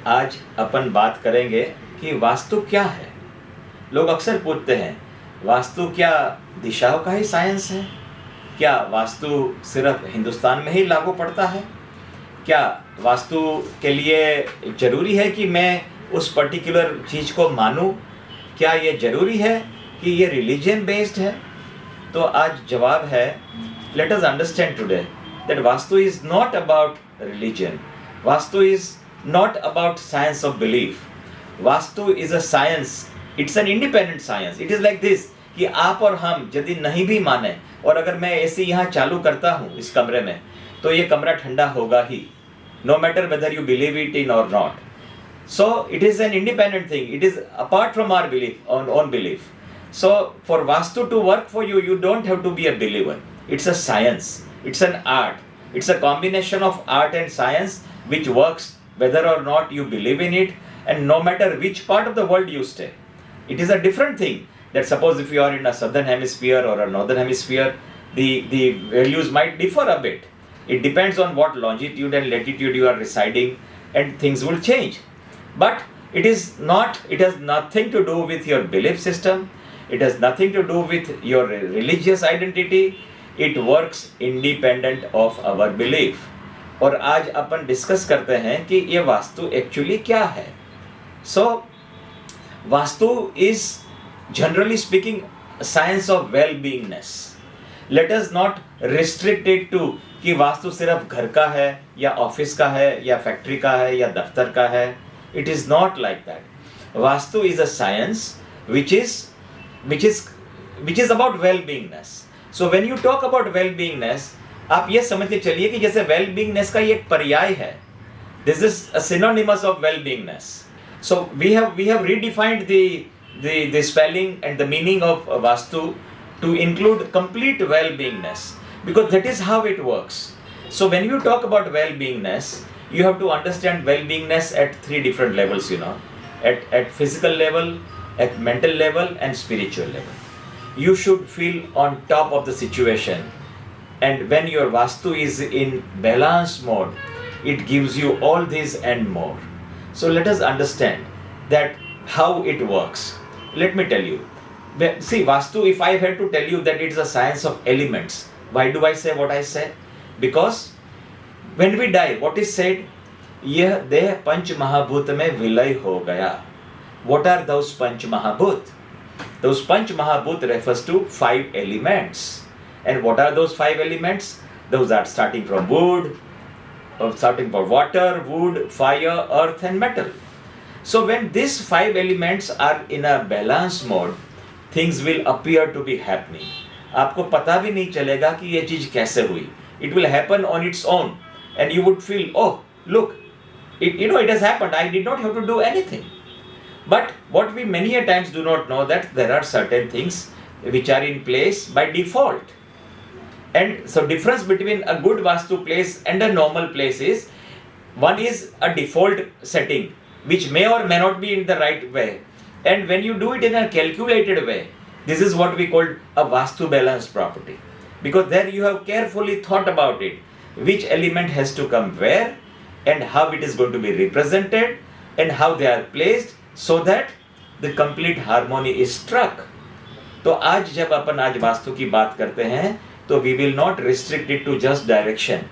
आज अपन बात करेंगे कि वास्तु क्या है। लोग अक्सर पूछते हैं, वास्तु क्या दिशाओं का ही साइंस है? क्या वास्तु सिर्फ हिंदुस्तान में ही लागू पड़ता है? क्या वास्तु के लिए ज़रूरी है कि मैं उस पर्टिकुलर चीज़ को मानूं? क्या ये ज़रूरी है कि ये रिलीजन बेस्ड है? तो आज जवाब है, let us understand today that vastu is not about religion. Vastu is not about science of belief. Vastu is a science. It's an independent science. It is like this कि आप और हम यदि नहीं भी माने, और अगर मैं ऐसे यहाँ चालू करता हूँ इस कमरे में, तो ये कमरा ठंडा होगा ही, no matter whether you believe it in or not. So it is an independent thing. It is apart from our belief, own belief. So for Vastu to work for you, you don't have to be a believer. It's a science. It's an art. It's a combination of art and science which works whether or not you believe in it, and no matter which part of the world you stay. It is a different thing that suppose if you are in a southern hemisphere or a northern hemisphere, the values might differ a bit. It depends on what longitude and latitude you are residing, and things will change. But it has nothing to do with your belief system. It has nothing to do with your religious identity. It works independent of our belief. और आज अपन discuss करते हैं कि ये vastu actually क्या है. So Vastu is generally speaking science of well beingness. Let us not restrict it to कि वास्तु सिर्फ घर का है या ऑफिस का है या फैक्ट्री का है या दफ्तर का है. It is not like that. Vastu is a science which is about well beingness. So when you talk about well beingness, आप ये समझ के चलिए कि जैसे वेल बीइंगनेस का ये एक पर्याय है. This is a synonymous of well beingness. So we have redefined the spelling and the meaning of Vastu to include complete well beingness, because that is how it works. So when you talk about well beingness, you have to understand well beingness at three different levels, at physical level, at mental level, and spiritual level. You should feel on top of the situation, and when your vastu is in balance mode, it gives you all this and more. So let us understand that how it works. Let me tell you. See, vastu, if I had to tell you that it is a science of elements, why do I say what I say? Because when we die, what is said? यह देह पंच महाभूत में विलय हो गया. What are those पंच महाभूत? Those पंच महाभूत refers to 5 elements. And what are those 5 elements? Those are starting from wood, or starting from water, wood, fire, earth, and metal. So when these 5 elements are in a balance mode, things will appear to be happening. आपको पता भी नहीं चलेगा कि ये चीज कैसे हुई. It will happen on its own. And you would feel, oh, look, it has happened. I did not have to do anything. But what we many a times do not know, that there are certain things which are in place by default. And so difference between a good vastu place and a normal place is, one is a default setting which may or may not be in the right way. And when you do it in a calculated way, this is what we call a vastu balance property. Because there you have carefully thought about it. Which element has to come where, and how it is going to be represented, and how they are placed, so that the complete harmony is struck. तो आज जब अपन आज वास्तु की बात करते हैं, तो we will not restrict it to just direction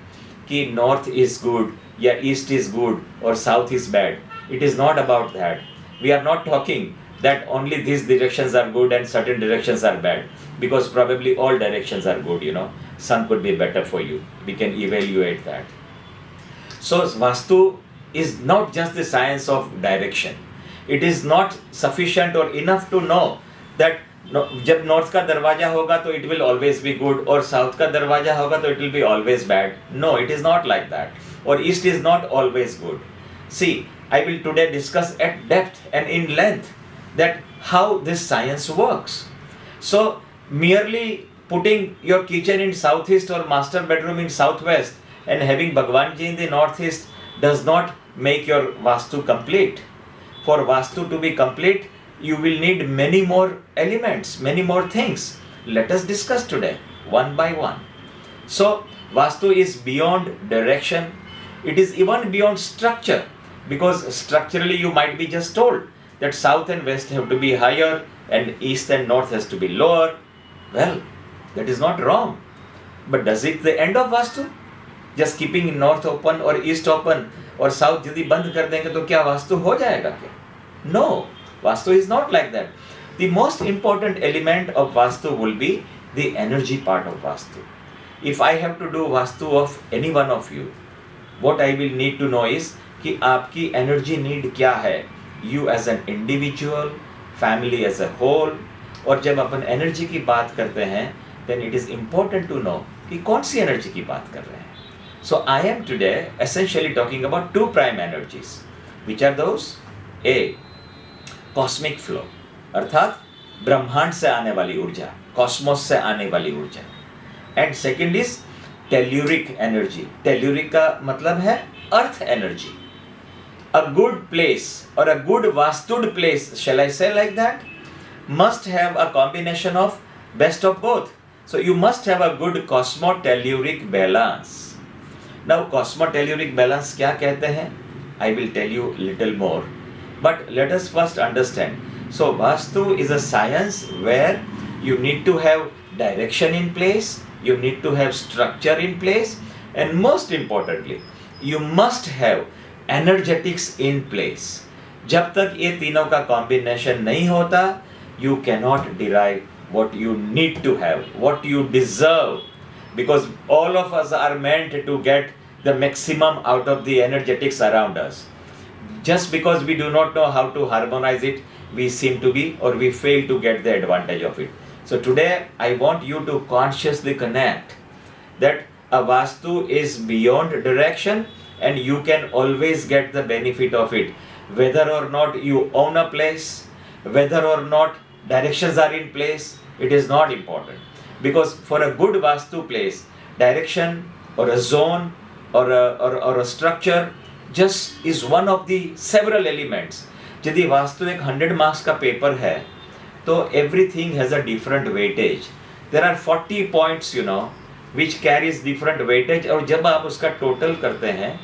कि north is good या east is good or south is bad. It is not about that. We are not talking that only these directions are good and certain directions are bad, because probably all directions are good, Some could be better for you. We can evaluate that. So Vastu is not just the science of direction. It is not sufficient or enough to know that जब north का दरवाजा होगा तो it will always be good, और south का दरवाजा होगा तो it will be always bad. No, it is not like that. Or east is not always good. See, I will today discuss at depth and in length that how this science works. So merely putting your kitchen in southeast or master bedroom in southwest and having Bhagwan Ji in the northeast does not make your vastu complete. For vastu to be complete, you will need many more elements, many more things. Let us discuss today one by one. So vastu is beyond direction. It is even beyond structure. because structurally you might be just told that south and west have to be higher and east and north has to be lower. Well, that is not wrong, but does it the end of vastu? Just keeping north open or east open और south यदि बंद कर देंगे तो क्या वास्तु हो जाएगा क्या? No, vastu is not like that. The most important element of vastu will be the energy part of vastu. If I have to do vastu of any one of you, what I will need to know is कि आपकी energy need क्या है, you as an individual, family as a whole. और जब अपन energy की बात करते हैं, then it is important to know कि कौन सी energy की बात कर रहे हैं. So I am today essentially talking about two prime energies. Which are those? A, cosmic flow, अर्थात ब्रह्मांड से आने वाली ऊर्जा, कॉस्मोस से आने वाली ऊर्जा. And second is telluric energy. Telluric का मतलब है earth energy. A good place or a good vastued place, shall I say like that, must have a combination of best of both. So you must have a good cosmotelluric balance. Now cosmotelluric balance क्या कहते हैं? I will tell you little more. But let us first understand. So Vastu is a science where you need to have direction in place, you need to have structure in place, and most importantly, you must have energetics in place. जब तक ये तीनों का combination नहीं होता, you cannot derive what you need to have, what you deserve. Because all of us are meant to get the maximum out of the energetics around us. Just because we do not know how to harmonize it, we seem to be or we fail to get the advantage of it. So today I want you to consciously connect that a vastu is beyond direction and you can always get the benefit of it. Whether or not you own a place, whether or not directions are in place, it is not important. Because for a good vastu place, direction or a zone or a structure just is one of the several elements. यदि वास्तु एक 100 marks का paper है तो everything has a different weightage. There are 40 points, which carries different weightage, और जब आप उसका total करते हैं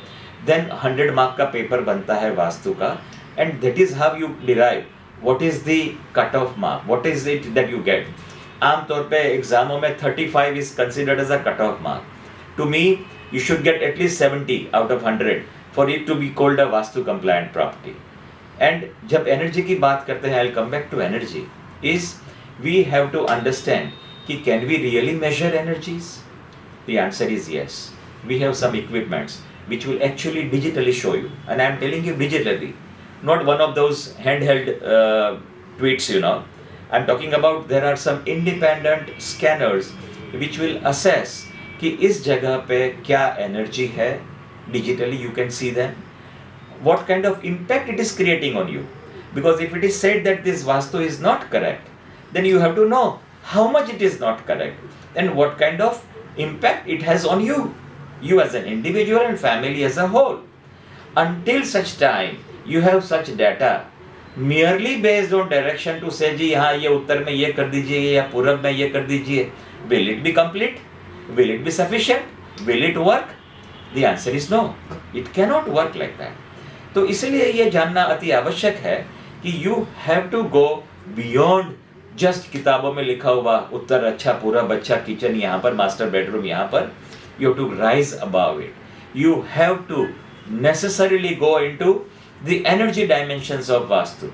then 100 मार्क का पेपर बनता है वास्तु का. And that is how you derive what is the cut off mark, what is it that you get. आमतौर पे एग्जामों में 35 is considered as a cut off mark. To me, you should get at least 70 out of 100 for it to be called a vastu compliant property. And जब energy की बात करते हैं, I'll come back to energy, is we have to understand कि can we really measure energies? The answer is yes. We have some equipments which will actually digitally show you, and I'm telling you digitally, not one of those handheld tweets, I'm talking about there are some independent scanners which will assess कि इस जगह पे क्या energy है. Digitally you can see them. What kind of impact it is creating on you. Because if it is said that this vastu is not correct, then you have to know how much it is not correct and what kind of impact it has on you. You as an individual and family as a whole. Until such time you have such data merely based on direction to say जी हाँ ये उत्तर में ये कर दीजिए या पूरब में ये कर दीजिए, will it be complete? Will it be sufficient? Will it work? The answer is no. It cannot work like that. तो इसलिए ये जानना अति आवश्यक है कि you have to go beyond just किताबों में लिखा हुआ उत्तर अच्छा, पूरब अच्छा, किचन यहाँ पर, मास्टर बेडरूम यहाँ पर. You have to rise above it. You have to necessarily go into the energy dimensions of Vastu.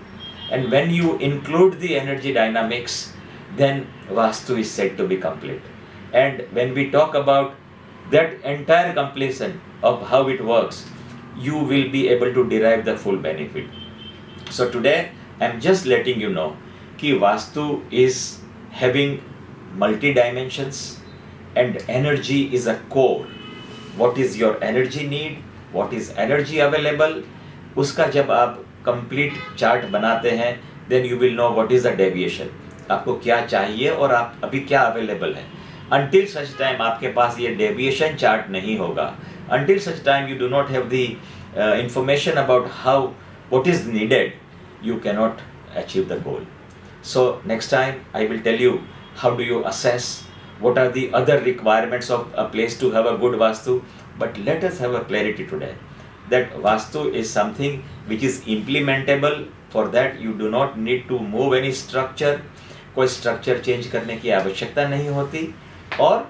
And when you include the energy dynamics, then Vastu is said to be complete. And when we talk about that entire completion of how it works, you will be able to derive the full benefit. So today I am just letting you know कि Vastu is having multi dimensions and energy is a core. What is your energy need? What is energy available? उसका जब आप complete chart बनाते हैं, then you will know what is the deviation. आपको क्या चाहिए और आप अभी क्या available है. Until such time आपके पास ये deviation chart नहीं होगा. Until such time you do not have the information about what is needed, you cannot achieve the goal. So next time I will tell you how do you assess, what are the other requirements of a place to have a good Vastu. But let us have a clarity today. that Vastu is something which is implementable. For that you do not need to move any structure. कोई structure change करने की आवश्यकता नहीं होती, और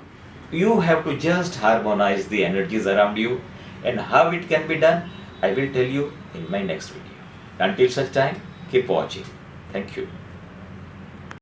you have to just harmonize the energies around you. And how it can be done, I will tell you in my next video. Until such time, keep watching. Thank you.